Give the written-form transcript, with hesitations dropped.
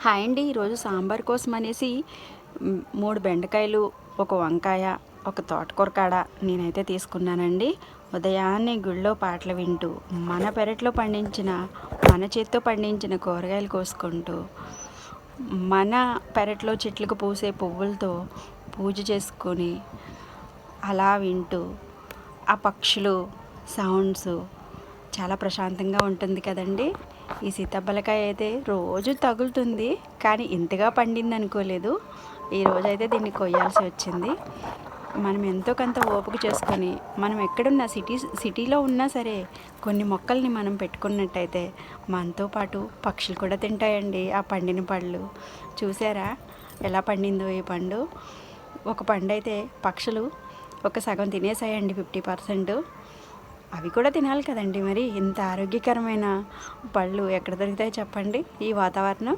Hi అండి. ఈరోజు సాంబార్ కోసం అనేసి 3 బెండకాయలు, ఒక వంకాయ, ఒక తోటకూర కాడ నేనైతే తీసుకున్నానండి. ఉదయాన్నే గుళ్ళో పాటలు వింటూ, మన పెరట్లో పండించిన, మన చేత్తో పండించిన కూరగాయలు కోసుకుంటూ, మన పెరట్లో చెట్లకు పూసే పువ్వులతో పూజ చేసుకొని, అలా వింటూ, ఆ పక్షులు సౌండ్స్ చాలా ప్రశాంతంగా ఉంటుంది కదండి. ఈ సీతాఫలకాయ అయితే రోజు తగులుతుంది, కానీ ఇంతగా పండింది అనుకోలేదు. ఈరోజైతే దీన్ని కొయ్యాల్సి వచ్చింది. మనం ఎంతో కొంత ఓపిక చేసుకొని, మనం ఎక్కడున్నా సిటీలో ఉన్నా సరే కొన్ని మొక్కల్ని మనం పెట్టుకున్నట్టయితే మనతో పాటు పక్షులు కూడా తింటాయండి ఆ పండిన పళ్ళు. చూసారా ఎలా పండిందో ఈ పండు. ఒక పండు అయితే పక్షులు ఒక సగం తినేసాయండి, 50%. అవి కూడా తినాలి కదండి. మరి ఇంత ఆరోగ్యకరమైన పళ్ళు ఎక్కడ దొరుకుతాయి చెప్పండి ఈ వాతావరణం.